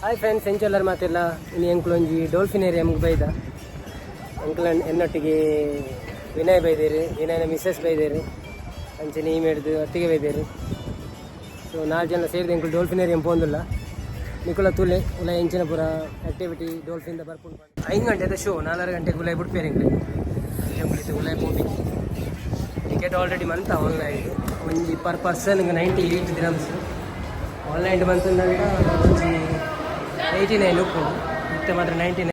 Hi friends, ಎಂಚೆಲ್ಲರ ಮಾತೆಲ್ಲ ಇನ್ನು ಎಂಕ್ಲೊಂಜಿ ಡಾಲ್ಫಿನೇರಿಯಮ್ಗೆ ಬೈದ ಎಂಕ್ಲ ಎನ್ನೊಟ್ಟಿಗೆ ವಿನಯ್ ಬೈದೇರಿ, ವಿನಯನ ಮಿಸ್ಸಸ್ ಬೈದೇರಿ, ಅಂಚನೆ ಈ ಮೇಡ್ದು ಅತ್ತಿಗೆ ಬೈದೇರಿ. ಸೊ 4 ಜನ ಸೇರಿದ ಎಂಕ್ಲು ಡಾಲ್ಫಿನೇರಿಯಂ ಪೋಂದಿಲ್ಲ ನಿಕುಲ ತುಲೆ ಉಲ ಎಂಚಿನ ಪೂರ ಆ್ಯಕ್ಟಿವಿಟಿ ಡಾಲ್ಫಿನ್ದ ಬರ್ಕೊಂಡು 5 ಗಂಟೆದ ಶೋ 4 ಗಂಟೆಗೆ ಉಲಾಯ್ ಬಿಡ್ಪೇರಿ ಎಂಕ್ಲಿತ್ತು ಉಲಾಯ್ ಹೋಗಿ ಟಿಕೆಟ್ ಆಲ್ರೆಡಿ ಮಂತ ಆನ್ಲೈನ್ ಒಂಜಿ ಪರ್ ಪರ್ಸನ್ಗೆ 98 ದಿನಮ್ಸ್ ಆನ್ಲೈನ್ ಬಂತಂದಾಗ ಒಂಜಿ 89 ಉಪ್ಪುಂಡು ಮತ್ತೆ ಮಾತ್ರ 99.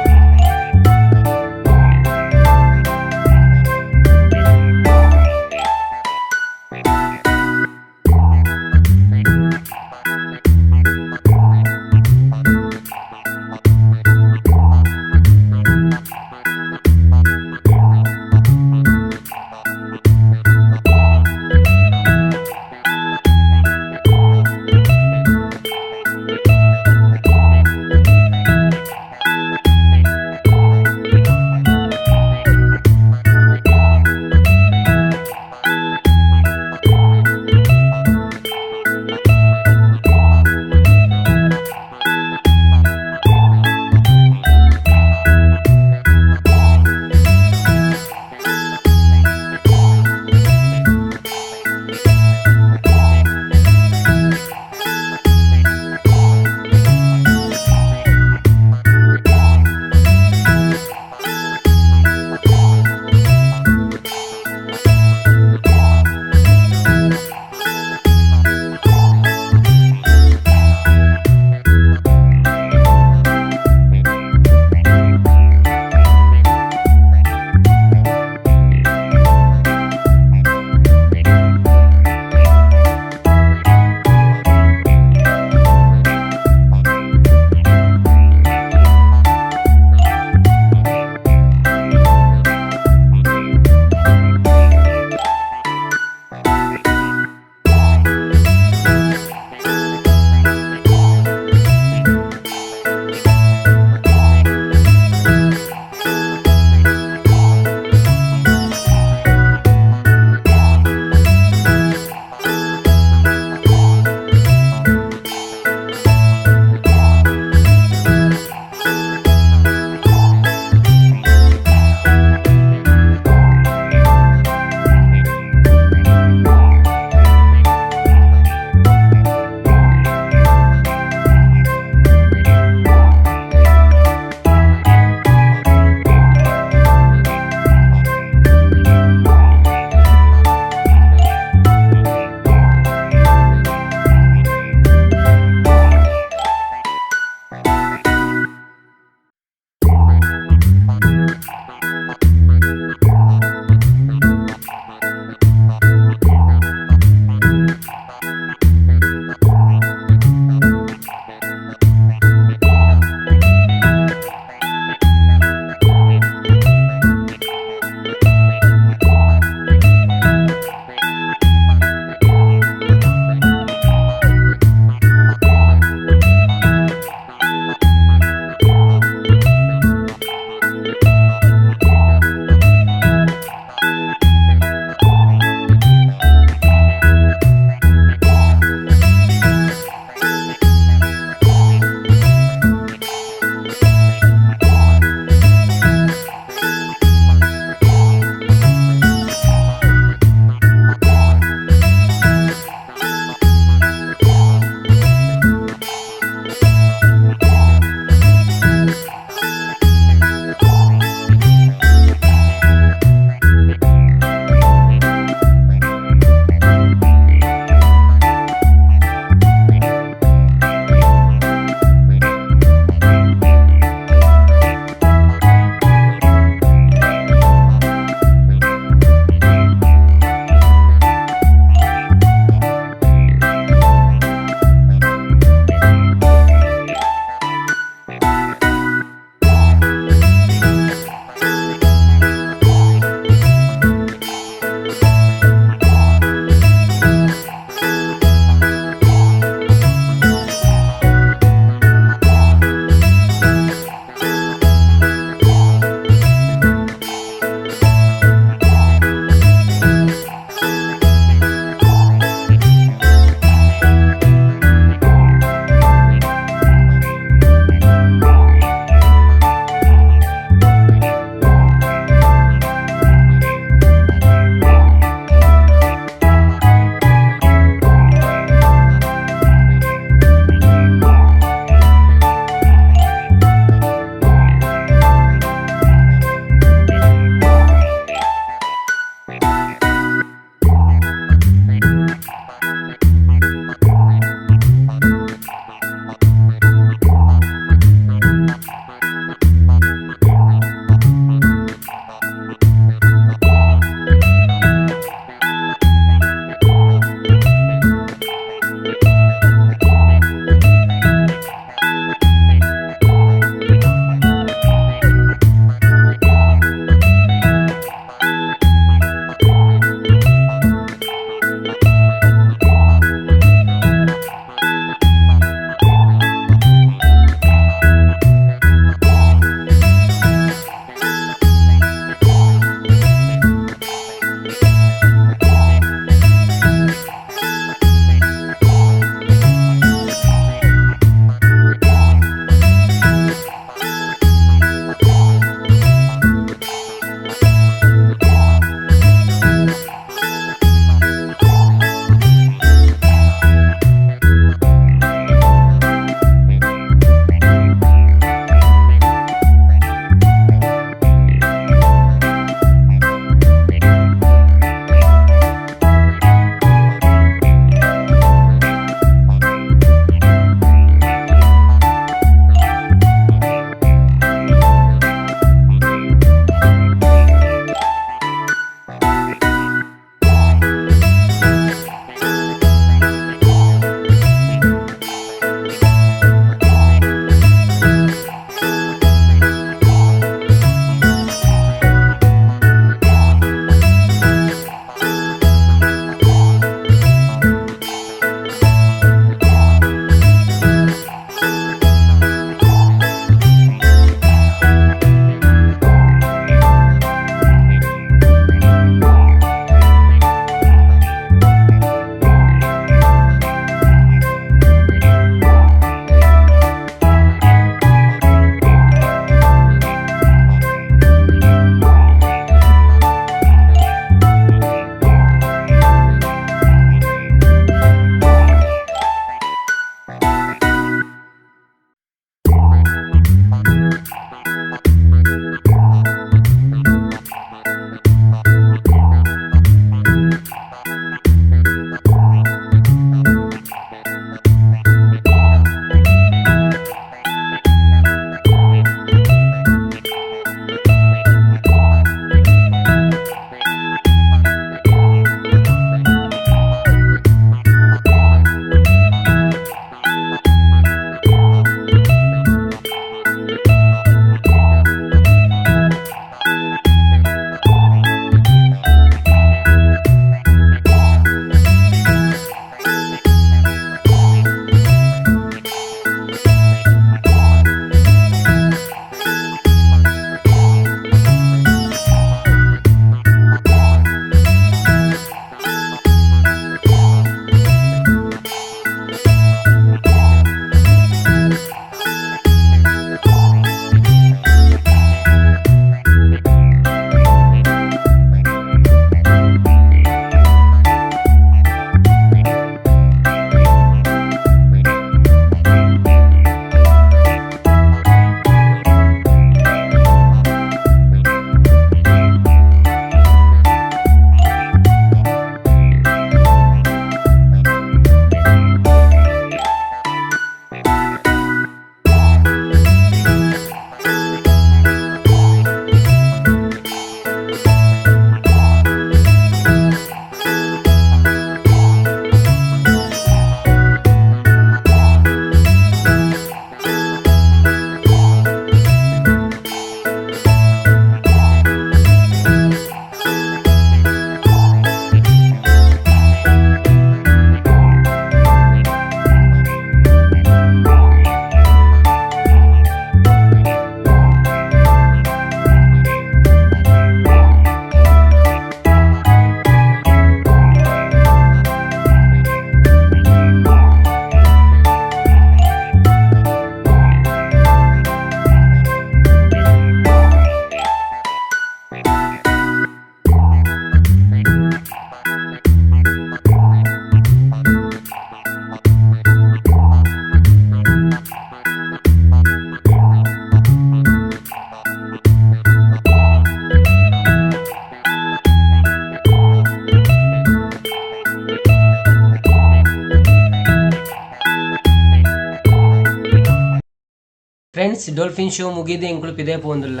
ಫ್ರೆಂಡ್ಸ್, ಡಾಲ್ಫಿನ್ ಶೋ ಮುಗಿದು ಎಂಕ್ಲು ಪಿದೇ ಪೋಂದುಲ್ಲ.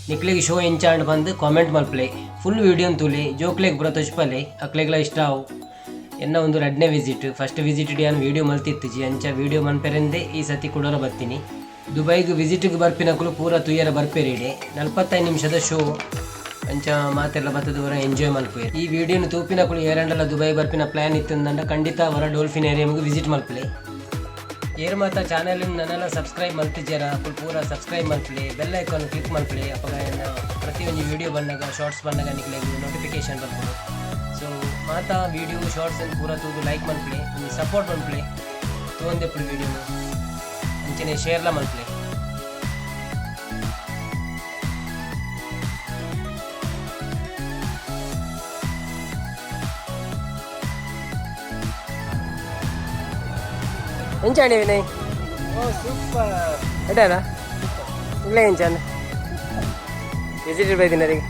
ನಿಕ್ಲೆಗೆ ಶೋ ಎಂಚಾಂಡ್ ಬಂದು ಕಾಮೆಂಟ್ ಮಲ್ಪಲೆ, ಫುಲ್ ವೀಡಿಯೋನ್ ತುಲಿ ಜೋಕ್ಲೆಗ್ ಬರೋ ತೊಚ್ಪಲೆ ಅಕ್ಲೆಗ್ಲ ಇಷ್ಟ ಆವು. ಎನ್ನ ಒಂದು 2ನೇ ವಿಸಿಟ್. ಫಸ್ಟ್ ವಿಸಿಟ್ ನಾನು ವೀಡಿಯೋ ಮಲ್ತಿತ್ತಿಜಿ ಅಂಚ ವೀಡಿಯೋ ಮನ್ಪೆರೆಂದೇ ಈ ಸತಿ ಕೊಡೋರ ಬರ್ತೀನಿ. ದುಬೈಗೆ ವಿಸಿಟ್ಗೆ ಬರ್ಪಿನಕ್ಕಲು ಪೂರ ತುಯ್ಯರ ಬರ್ಪೇರಿಡೆ 45 ನಿಮಿಷದ ಶೋ ಅಂಚ ಮಾತೆಲ್ಲ ಬತ್ತದವರ ಎಂಜಾಯ್ ಮಲ್ಪೇರಿ. ಈ ವಿಡಿಯೋನು ತೂಪಿನಕ್ಕಳು ಏರಂಡಲ್ಲ ದುಬೈ ಬರ್ಪಿನ ಪ್ಲ್ಯಾನ್ ಇತ್ತಂದಂಡ ಖಂಡಿತ ಅವರ ಡಾಲ್ಫಿನೇರಿಯಮ್ಗೆ ವಿಸಿಟ್ ಮಲ್ಪಲೆ. ಏರ್ ಮಾತ ಚಾನಲ್ ನನ್ನೆಲ್ಲ ಸಬ್ಸ್ಕ್ರೈಬ್ ಮಲ್ತಿದ್ದೀರ ಪೂರ ಸಬ್ಸ್ಕ್ರೈಬ್ ಮಲ್ಪಲೆ, ಬೆಲ್ ಐಕಾನ್ ಕ್ಲಿಕ್ ಮಲ್ಪಲೆ. ಅಪ್ಪ ಪ್ರತಿಯೊಂದು ವಿಡಿಯೋ ಬಂದಾಗ ಶಾರ್ಟ್ಸ್ ಬಂದಾಗ ನಿಕ್ಲೆ ನೋಟಿಫಿಕೇಶನ್ ಬರ್ಬೋದು. ಸೊ ಮಾತ ವಿಡಿಯೋ ಶಾರ್ಟ್ಸ್ ಅಂತ ಪೂರ ತೂಗು ಲೈಕ್ ಮಲ್ಪಲೆ, ಸಪೋರ್ಟ್ ಮಲ್ಪಲೆ ತೊಗೊಂಡೆಪ್ಪಳು ವಿಡಿಯೋನು ಅಂಚನೆ ಶೇರ್ಲ ಮಲ್ಪಲೆ. ಎಂಚಾಣಿ ವಿನಯ್? ಸೂಪರ್ ಎಡ್ಡಲ್ಲ ಇಲ್ಲ ಎಂಚಾನ ವಿಸಿಟ್ ಬೈದಿನರಿಗೆ